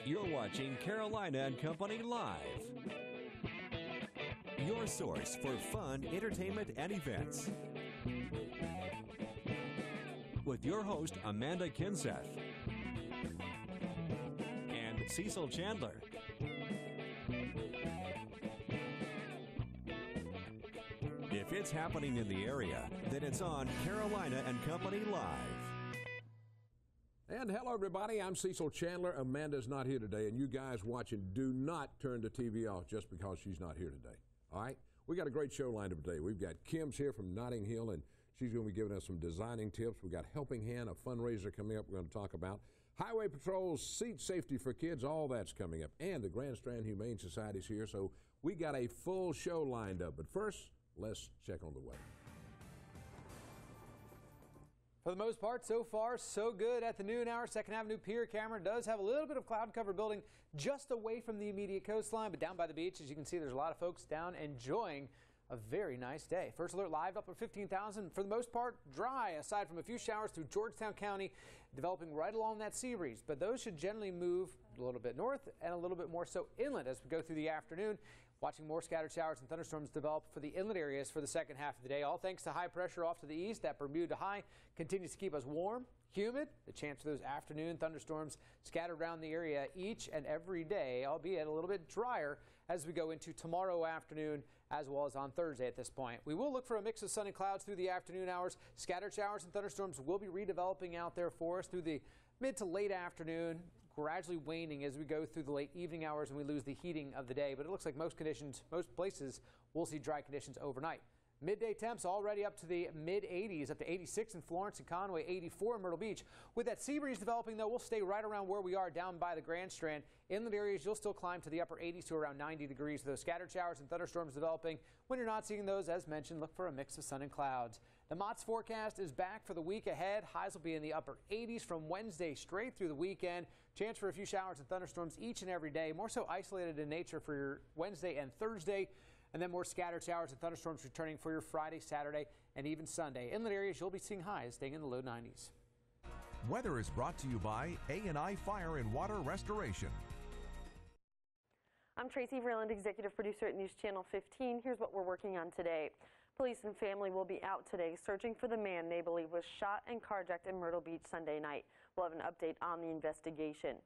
You're watching Carolina and Company Live, your source for fun, entertainment, and events. With your host, Amanda Kinseth and Cecil Chandler. If it's happening in the area, then it's on Carolina and Company Live. And hello, everybody. I'm Cecil Chandler. Amanda's not here today, and you guys watching, do not turn the TV off just because she's not here today. All right? We got a great show lined up today. We've got Kim's here from Notting Hill, and she's going to be giving us some designing tips. We got Helping Hand, a fundraiser coming up we're going to talk about. Highway patrols, seat safety for kids, all that's coming up. And the Grand Strand Humane Society's here, so we got a full show lined up. But first, let's check on the weather. For the most part, so far, so good at the noon hour. 2nd Avenue Pier camera does have a little bit of cloud cover building just away from the immediate coastline, but down by the beach, as you can see, there's a lot of folks down enjoying a very nice day. First alert live up at 15,000. For the most part, dry, aside from a few showers through Georgetown County, developing right along that sea breeze. But those should generally move a little bit north and a little bit more so inland as we go through the afternoon. Watching more scattered showers and thunderstorms develop for the inland areas for the second half of the day, all thanks to high pressure off to the east. That Bermuda high continues to keep us warm, humid. The chance for those afternoon thunderstorms scattered around the area each and every day, albeit a little bit drier as we go into tomorrow afternoon as well as on Thursday at this point. We will look for a mix of sun and clouds through the afternoon hours. Scattered showers and thunderstorms will be redeveloping out there for us through the mid to late afternoon, gradually waning as we go through the late evening hours and we lose the heating of the day. But it looks like most places will see dry conditions overnight. Midday temps already up to the mid-80s, up to 86 in Florence and Conway, 84 in Myrtle Beach. With that sea breeze developing, though, we'll stay right around where we are down by the Grand Strand. Inland areas, you'll still climb to the upper 80s to around 90 degrees. Those scattered showers and thunderstorms developing. When you're not seeing those, as mentioned, look for a mix of sun and clouds. The Mott's forecast is back for the week ahead. Highs will be in the upper 80s from Wednesday straight through the weekend. Chance for a few showers and thunderstorms each and every day. More so isolated in nature for your Wednesday and Thursday. And then more scattered showers and thunderstorms returning for your Friday, Saturday, and even Sunday. Inland areas, you'll be seeing highs staying in the low 90s. Weather is brought to you by A&I Fire and Water Restoration. I'm Tracy Vreeland, executive producer at News Channel 15. Here's what we're working on today. Police and family will be out today searching for the man they believe was shot and carjacked in Myrtle Beach Sunday night. We'll have an update on the investigation.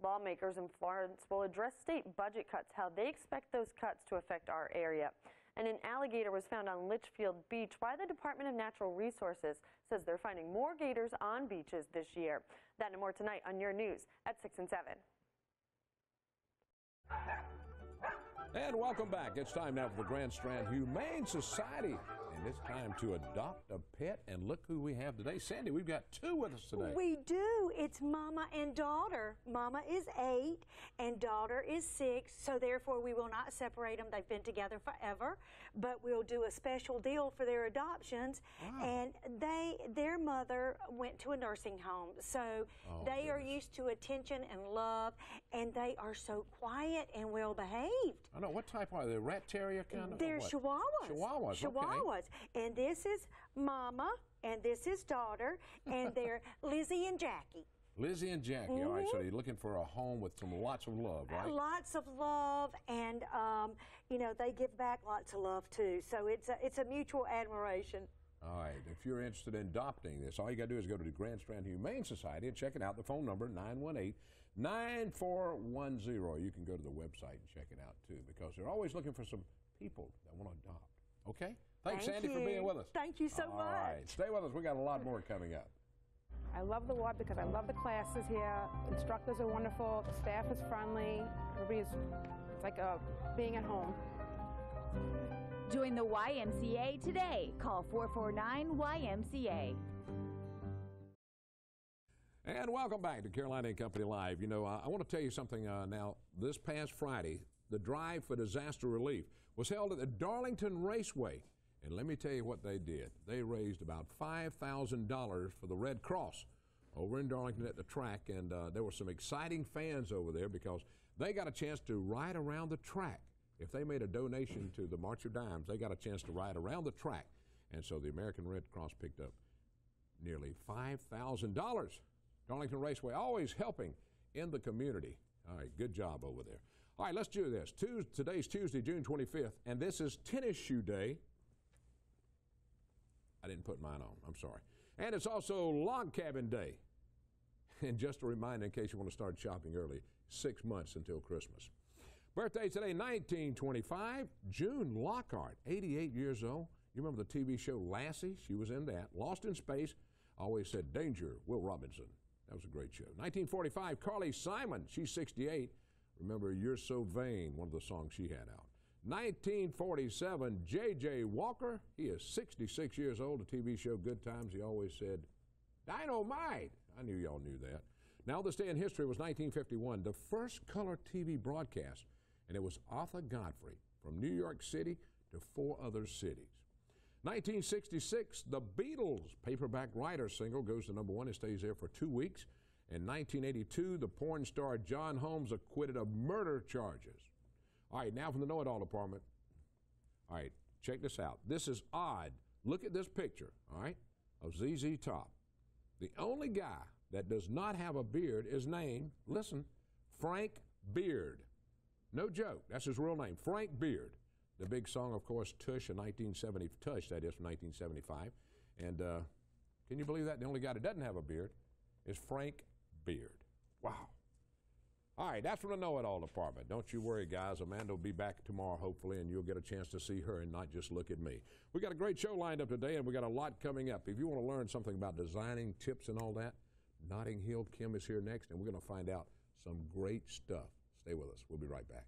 Lawmakers in Florence will address state budget cuts, how they expect those cuts to affect our area. And an alligator was found on Litchfield Beach. Why the Department of Natural Resources says they're finding more gators on beaches this year. That and more tonight on your news at 6 and 7. And welcome back. It's time now for the Grand Strand Humane Society. And it's time to adopt a pet. And look who we have today. Sandy, we've got two with us today. We do. It's Mama and daughter. Mama is 8 and daughter is 6. So therefore we will not separate them. They've been together forever. But we'll do a special deal for their adoptions. Wow. And their mother went to a nursing home. So they are used to attention and love. And they are so quiet and well behaved. I know. What type are they? Rat terrier kind of? They're Chihuahuas. Chihuahuas. Chihuahuas. Okay. And this is Mama, and this is daughter, and they're Lizzie and Jackie. Lizzie and Jackie. All right, so you're looking for a home with lots of love, right? Lots of love, and you know, they give back lots of love too. So it's a mutual admiration. All right, if you're interested in adopting this, all you got to do is go to the Grand Strand Humane Society and check it out. The phone number 918-9410. You can go to the website and check it out too, because they're always looking for some people that want to adopt. Okay. Thanks, Sandy, for being with us. Thank you so much. All right. Stay with us. We got a lot more coming up. I love the ward because I love the classes here. Instructors are wonderful. The staff is friendly. It's like being at home. Join the YMCA today. Call 449-YMCA. And welcome back to Carolina and Company Live. You know, I want to tell you something now. This past Friday, the Drive for Disaster Relief was held at the Darlington Raceway. And let me tell you what they did. They raised about $5,000 for the Red Cross over in Darlington at the track. And there were some exciting fans over there because they got a chance to ride around the track. If they made a donation to the March of Dimes, they got a chance to ride around the track. And so the American Red Cross picked up nearly $5,000. Darlington Raceway always helping in the community. All right, good job over there. All right, let's do this. Today's Tuesday, June 25th, and this is Tennis Shoe Day. I didn't put mine on. I'm sorry. And it's also Log Cabin Day. And just a reminder, in case you want to start shopping early, 6 months until Christmas. Birthday today, 1925, June Lockhart, 88 years old. You remember the TV show Lassie? She was in that. Lost in Space, always said danger, Will Robinson. That was a great show. 1945, Carly Simon, she's 68. Remember You're So Vain, one of the songs she had out. 1947, J.J. Walker, he is 66 years old. The TV show Good Times, he always said, Dynamite. I knew y'all knew that. Now this day in history was 1951, the first color TV broadcast, and it was Arthur Godfrey from New York City to 4 other cities. 1966, the Beatles' Paperback Writer single goes to #1. It stays there for 2 weeks. In 1982, the porn star John Holmes acquitted of murder charges. All right, now from the Know-It-All Department. All right, check this out. This is odd. Look at this picture, all right, of ZZ Top. The only guy that does not have a beard is named, listen, Frank Beard. No joke. That's his real name, Frank Beard. The big song, of course, Tush in 1970, Tush, that is, from 1975. And can you believe that? The only guy that doesn't have a beard is Frank Beard. Wow. All right, that's from the Know-It-All Department. Don't you worry, guys. Amanda will be back tomorrow, hopefully, and you'll get a chance to see her and not just look at me. We got a great show lined up today, and we got a lot coming up. If you want to learn something about designing, tips, and all that, Notting Hill Kim is here next, and we're going to find out some great stuff. Stay with us. We'll be right back.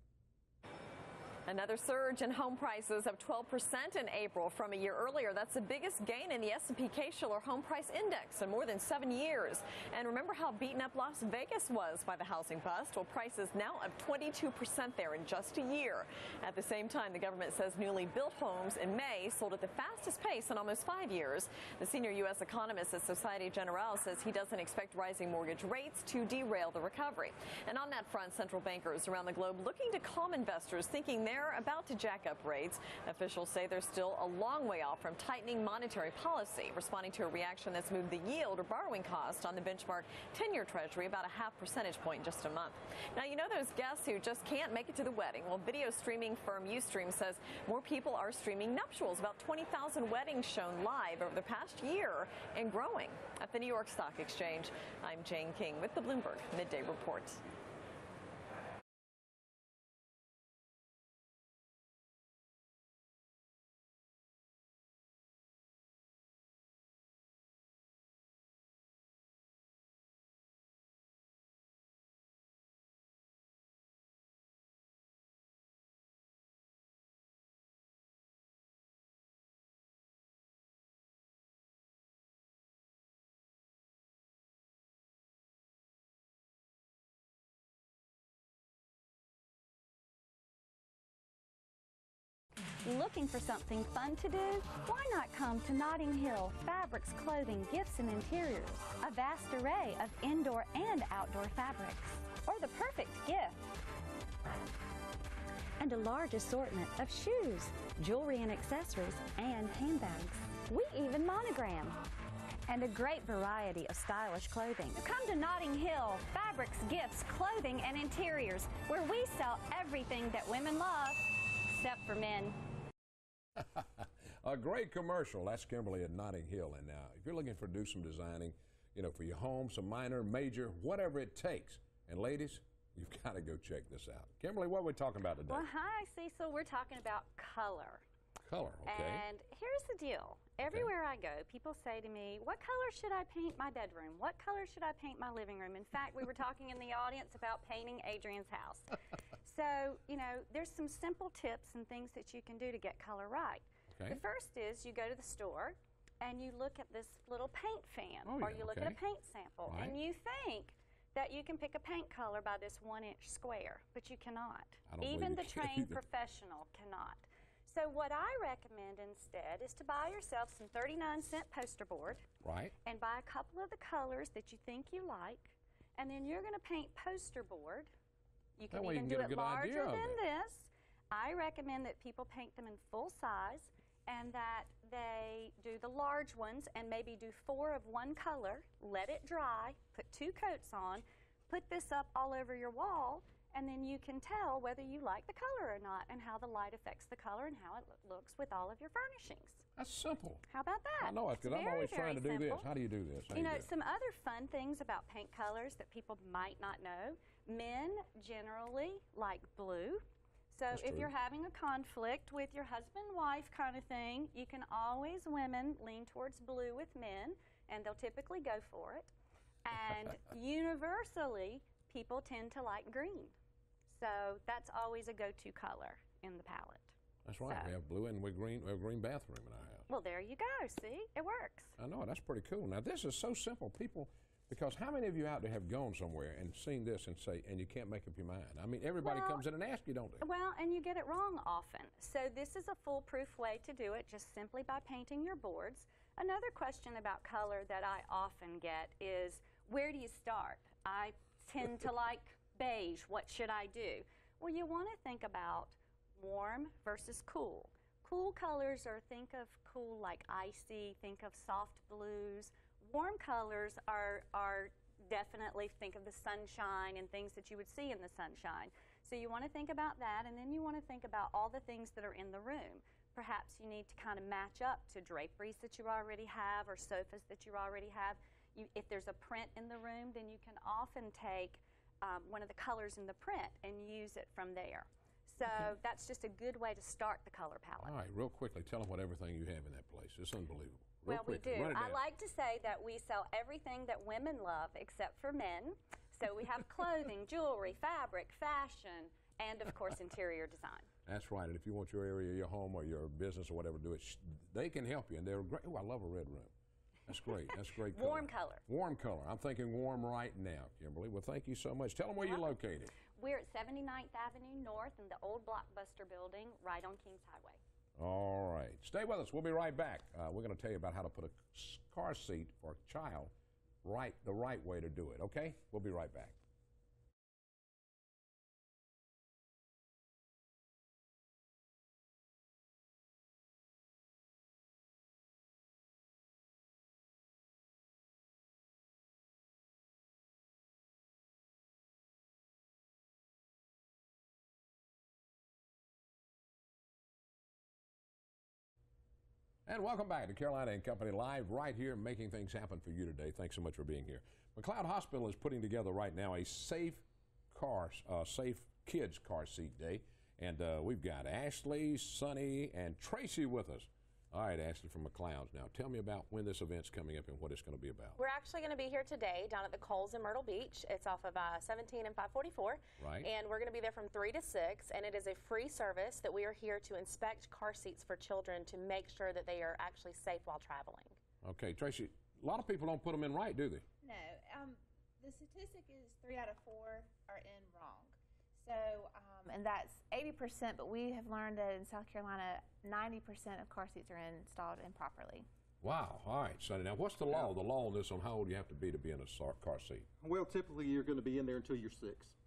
Another surge in home prices of 12% in April from a year earlier. That's the biggest gain in the S&P Case-Shiller Home Price Index in more than 7 years. And remember how beaten up Las Vegas was by the housing bust? Well, prices now up 22% there in just a year. At the same time, the government says newly built homes in May sold at the fastest pace in almost 5 years. The senior U.S. economist at Societe Generale says he doesn't expect rising mortgage rates to derail the recovery. And on that front, central bankers around the globe looking to calm investors thinking they're about to jack up rates. Officials say they're still a long way off from tightening monetary policy, responding to a reaction that's moved the yield or borrowing cost on the benchmark 10-year Treasury about a half percentage point in just a month. Now, you know those guests who just can't make it to the wedding? Well, video streaming firm Ustream says more people are streaming nuptials. About 20,000 weddings shown live over the past year and growing. At the New York Stock Exchange, I'm Jane King with the Bloomberg Midday Report. Looking for something fun to do? Why not come to Notting Hill Fabrics, Clothing, Gifts, and Interiors? A vast array of indoor and outdoor fabrics. Or the perfect gift. And a large assortment of shoes, jewelry and accessories, and handbags. We even monogram. And a great variety of stylish clothing. Come to Notting Hill Fabrics, Gifts, Clothing, and Interiors, where we sell everything that women love, except for men. A great commercial. That's Kimberly at Notting Hill. And now, if you're looking for do some designing, you know, for your home, some minor, major, whatever it takes. And ladies, you've got to go check this out. Kimberly, what are we talking about today? Well, hi, Cecil. We're talking about color. Color, okay. And here's the deal. Everywhere I go, people say to me, what color should I paint my bedroom? What color should I paint my living room? In fact, we were talking in the audience about painting Adrian's house. So, you know, there's some simple tips and things that you can do to get color right. Okay. The first is you go to the store and you look at this little paint fan, or you look at a paint sample, and you think that you can pick a paint color by this 1-inch square, but you cannot. Even the trained professional cannot. So what I recommend instead is to buy yourself some 39-cent poster board. Right. And buy a couple of the colors that you think you like, and then you're going to paint poster board. You can even do it larger than this. I recommend that people paint them in full size, and that they do the large ones and maybe do 4 of one color, let it dry, put 2 coats on, put this up all over your wall, and then you can tell whether you like the color or not and how the light affects the color and how it looks with all of your furnishings. That's simple. How about that? I know it, because I'm always trying to do this. How do you do this? You know, some other fun things about paint colors that people might not know. Men generally like blue. So if you're having a conflict with your husband-wife kind of thing, you can always, women, lean towards blue with men, and they'll typically go for it. And universally, people tend to like green. So that's always a go-to color in the palette. That's right. We have blue and we have a green bathroom in our house. Well, there you go. See? It works. I know. That's pretty cool. Now, this is so simple. People, because how many of you out there have gone somewhere and seen this and say, and you can't make up your mind? I mean, everybody comes in and asks you, don't they? Well, and you get it wrong often. So this is a foolproof way to do it, just simply by painting your boards. Another question about color that I often get is, where do you start? I tend to like beige. What should I do? Well, you want to think about warm versus cool. Cool colors are, think of cool like icy, think of soft blues. Warm colors are definitely, think of the sunshine and things that you would see in the sunshine. So you want to think about that, and then you want to think about all the things that are in the room. Perhaps you need to kind of match up to draperies that you already have or sofas that you already have. If there's a print in the room, then you can often take one of the colors in the print and use it from there. So that's just a good way to start the color palette. All right, real quickly, tell them what everything you have in that place. It's unbelievable. Well, we do. I like to say that we sell everything that women love except for men. So we have clothing, jewelry, fabric, fashion, and of course interior design. That's right. And if you want your area, your home, or your business or whatever to do it, they can help you. And they're great. Oh, I love a red room. That's great. That's great color. Warm color. Warm color. I'm thinking warm right now, Kimberly. Well, thank you so much. Tell them where you're located. We're at 79th Avenue North in the old Blockbuster building right on Kings Highway. All right. Stay with us. We'll be right back. We're going to tell you about how to put a car seat for a child the right way to do it, okay? We'll be right back. And welcome back to Carolina and Company Live, right here, making things happen for you today. Thanks so much for being here. McLeod Hospital is putting together right now a safe kids car seat day, and we've got Ashley, Sonny, and Tracy with us. All right, Ashley from McLeod's. Now, tell me about when this event's coming up and what it's going to be about. We're actually going to be here today down at the Coles in Myrtle Beach. It's off of 17 and 544. Right. And we're going to be there from 3 to 6, and it is a free service that we are here to inspect car seats for children to make sure that they are actually safe while traveling. Okay, Tracy, a lot of people don't put them in right, do they? No. The statistic is 3 out of 4 are in wrong. So, and that's 80%, but we have learned that in South Carolina, 90% of car seats are installed improperly. Wow. All right, Sonny. Now, what's the law? The law on this on how old you have to be in a car seat? Well, typically you're going to be in there until you're 6.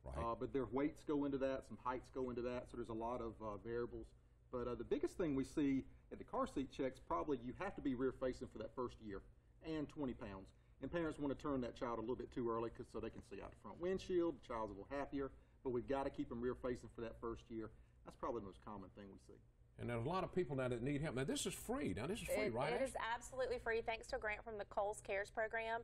Right. But their weights go into that, some heights go into that, so there's a lot of variables. But the biggest thing we see at the car seat checks, probably you have to be rear facing for that first year and 20 pounds. And parents want to turn that child a little bit too early so they can see out the front windshield. The child's a little happier. But we've got to keep them rear facing for that first year. That's probably the most common thing we see. And there's a lot of people now that need help. Now, this is free. Now, this is free, right? It is absolutely free, thanks to a grant from the Coles Cares program.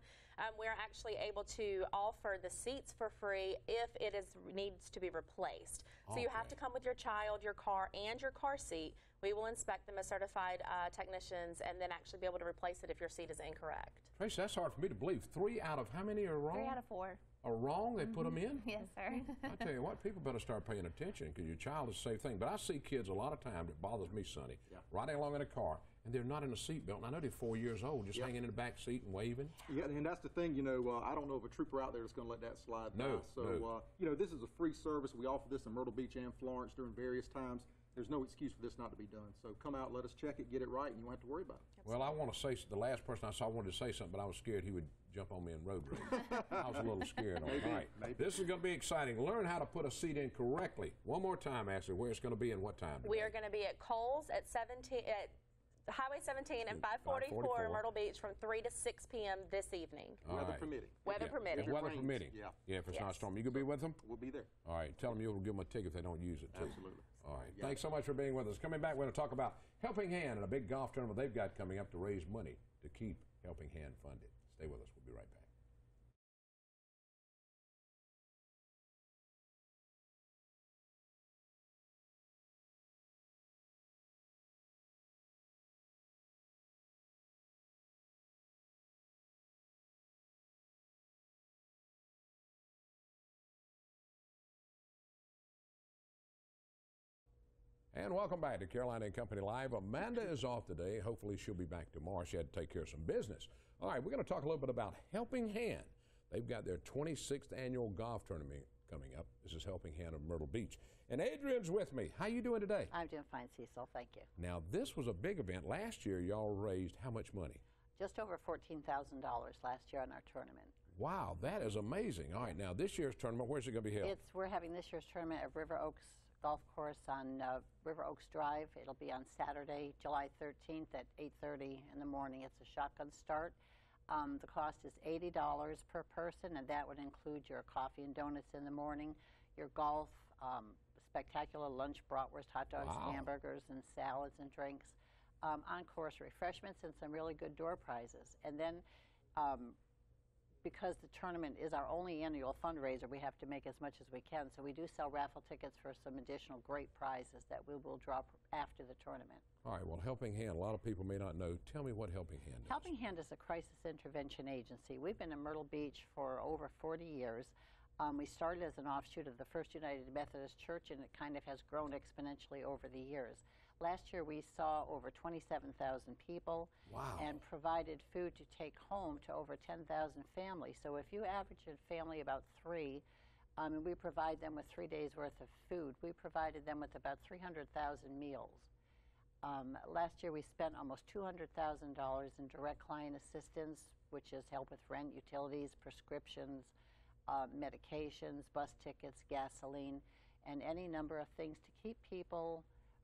We're actually able to offer the seats for free if it needs to be replaced. So you have to come with your child, your car, and your car seat. We will inspect them as certified technicians and then actually be able to replace it if your seat is incorrect. Tracy, that's hard for me to believe. 3 out of how many are wrong? 3 out of 4. Are wrong? They put them in? Yes, sir. I tell you what, people better start paying attention because your child is a safe thing. But I see kids a lot of time that bothers me, Sonny, riding along in a car, and they're not in a seatbelt. And I know they're 4 years old, just hanging in the back seat and waving. Yeah, and that's the thing, you know, I don't know of a trooper out there that's going to let that slide by. So, you know, this is a free service. We offer this in Myrtle Beach and Florence during various times. There's no excuse for this not to be done. So come out, let us check it, get it right, and you won't have to worry about it. Well, I want to say, the last person I saw wanted to say something, but I was scared he would jump on me in road rage. I was a little scared. All right. This is going to be exciting. Learn how to put a seat in correctly. One more time, Ashley, where it's going to be and what time today. We are going to be at Coles at Highway 17 and 544 Myrtle Beach from 3 to 6 p.m. this evening. Weather permitting. Weather permitting. If weather permitting. Yeah. If it's not storm, you could be with them? We'll be there. All right. Tell them you'll give them a ticket if they don't use it, too. Absolutely. All right. Thanks so much for being with us. Coming back, we're going to talk about Helping Hand and a big golf tournament they've got coming up to raise money to keep Helping Hand funded. Stay with us. We'll be right back. And welcome back to Carolina and Company Live. Amanda is off today. Hopefully she'll be back tomorrow. She had to take care of some business. All right, we're going to talk a little bit about Helping Hand. They've got their 26th annual golf tournament coming up. This is Helping Hand of Myrtle Beach. And Adrian's with me. How you doing today? I'm doing fine, Cecil. Thank you. Now, this was a big event. Last year, y'all raised how much money? Just over $14,000 last year on our tournament. Wow, that is amazing. All right, now this year's tournament, where's it going to be held? We're having this year's tournament at River Oaks Golf Course on River Oaks Drive. It'll be on Saturday, July 13th at 8:30 in the morning. It's a shotgun start. The cost is $80 per person, and that would include your coffee and donuts in the morning, your golf, spectacular lunch, bratwurst, hot dogs, hamburgers, and salads and drinks, on-course refreshments, and some really good door prizes. And then because the tournament is our only annual fundraiser, we have to make as much as we can. So we do sell raffle tickets for some additional great prizes that we will drop after the tournament. All right, well, Helping Hand, a lot of people may not know. Tell me what Helping Hand is. Helping Hand is a crisis intervention agency. We've been in Myrtle Beach for over 40 years. We started as an offshoot of the First United Methodist Church, and it kind of has grown exponentially over the years. Last year, we saw over 27,000 people and provided food to take home to over 10,000 families. So if you average a family about 3, and we provide them with 3 days' worth of food, we provided them with about 300,000 meals. Last year, we spent almost $200,000 in direct client assistance, which is help with rent, utilities, prescriptions, medications, bus tickets, gasoline, and any number of things to keep people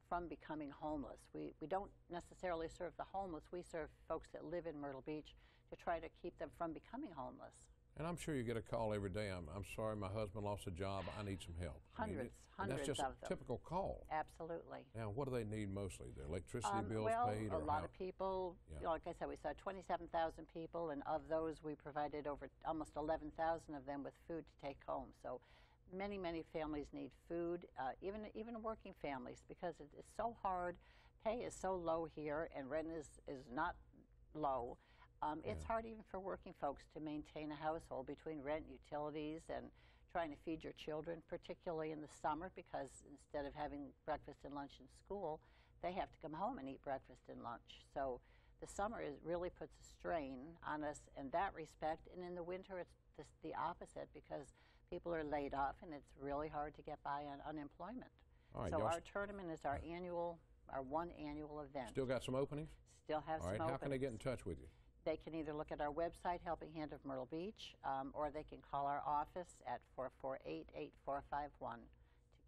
from becoming homeless. We don't necessarily serve the homeless. We serve folks that live in Myrtle Beach to try to keep them from becoming homeless. And I'm sure you get a call every day. I'm sorry, my husband lost a job. I need some help. Hundreds of them. That's just a typical call. Absolutely. Now, what do they need mostly? Their electricity bills paid? Well, a lot of people, like I said, we saw 27,000 people, and of those, we provided over almost 11,000 of them with food to take home. So many, many families need food, even working families, because it is so hard. Pay is so low here, and rent is not low. It's hard even for working folks to maintain a household between rent, utilities, and trying to feed your children, particularly in the summer, because instead of having breakfast and lunch in school, they have to come home and eat breakfast and lunch. So the summer really puts a strain on us in that respect, and in the winter it's the opposite, because people are laid off and it's really hard to get by on unemployment. All right, so our tournament is our one annual event. Still got some openings? Still have some openings. How can they get in touch with you? They can either look at our website, Helping Hand of Myrtle Beach, or they can call our office at 448-8451 to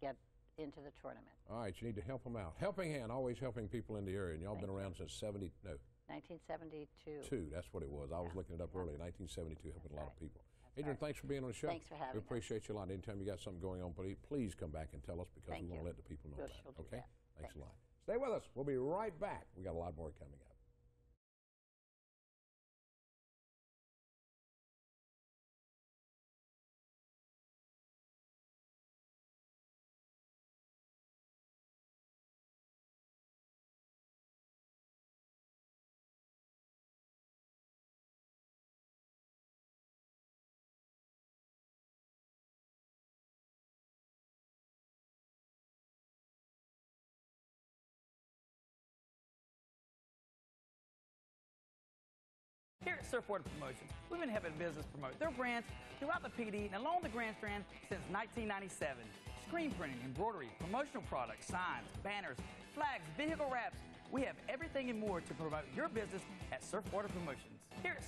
get into the tournament. All right, you need to help them out. Helping Hand, always helping people in the area, and y'all been around since 1972. That's what it was. I was looking it up earlier, 1972, helping a lot of people. Adrian, thanks for being on the show. Thanks for having us. We appreciate you a lot. Anytime you got something going on, please come back and tell us, because we want to let the people know about it. Okay? Thanks a lot. Stay with us. We'll be right back. We got a lot more coming up. Here at Surfwater Promotions, we've been helping business promote their brands throughout the PD and along the Grand Strand since 1997. Screen printing, embroidery, promotional products, signs, banners, flags, vehicle wraps. We have everything and more to promote your business at Surfwater Promotions. Here at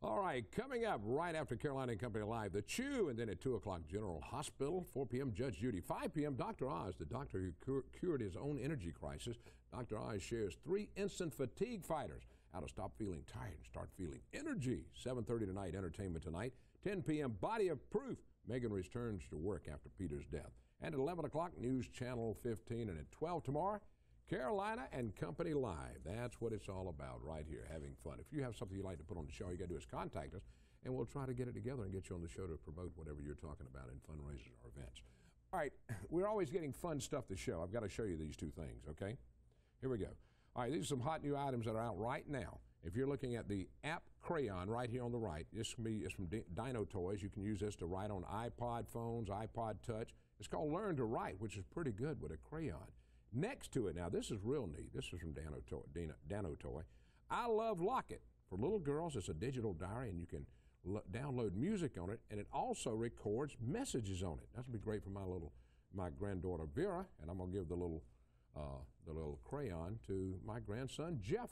All right, coming up right after Carolina and Company Live, the Chew, and then at 2 o'clock, General Hospital, 4 p.m., Judge Judy, 5 p.m., Dr. Oz, the doctor who cured his own energy crisis. Dr. Oz shares 3 instant fatigue fighters, how to stop feeling tired and start feeling energy. 7:30 tonight, Entertainment Tonight. 10 p.m., Body of Proof. Megan returns to work after Peter's death. And at 11 o'clock, News Channel 15. And at 12 tomorrow, Carolina and Company Live. That's what it's all about right here, having fun. If you have something you'd like to put on the show, all you got to do is contact us, and we'll try to get it together and get you on the show to promote whatever you're talking about in fundraisers or events. All right, we're always getting fun stuff to show. I've got to show you these 2 things, okay? Here we go. All right, these are some hot new items that are out right now. If you're looking at the app crayon right here on the right, it's from Dino Toys. You can use this to write on iPod phones, iPod Touch. It's called Learn to Write, which is pretty good with a crayon. Next to it, now this is real neat. This is from Dano Toy. I Love Locket. For little girls, it's a digital diary, and you can download music on it, and it also records messages on it. That's going to be great for my granddaughter Vera, and I'm going to give the little crayon to my grandson Jeff.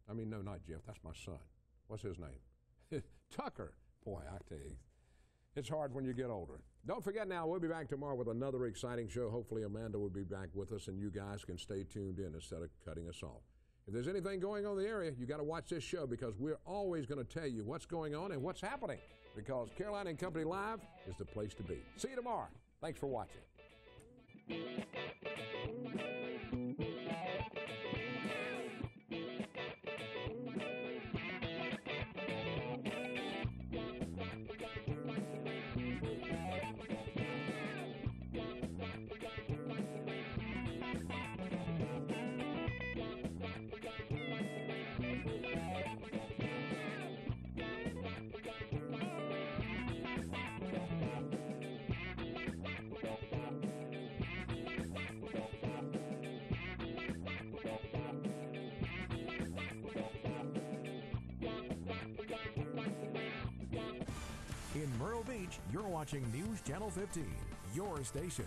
I mean, no, not Jeff. That's my son. What's his name? Tucker. Boy, I tell you, it's hard when you get older. Don't forget now, we'll be back tomorrow with another exciting show. Hopefully Amanda will be back with us, and you guys can stay tuned in instead of cutting us off. If there's anything going on in the area, you got to watch this show, because we're always going to tell you what's going on and what's happening, because Carolina and Company Live is the place to be. See you tomorrow. Thanks for watching. In Myrtle Beach, you're watching News Channel 15, your station.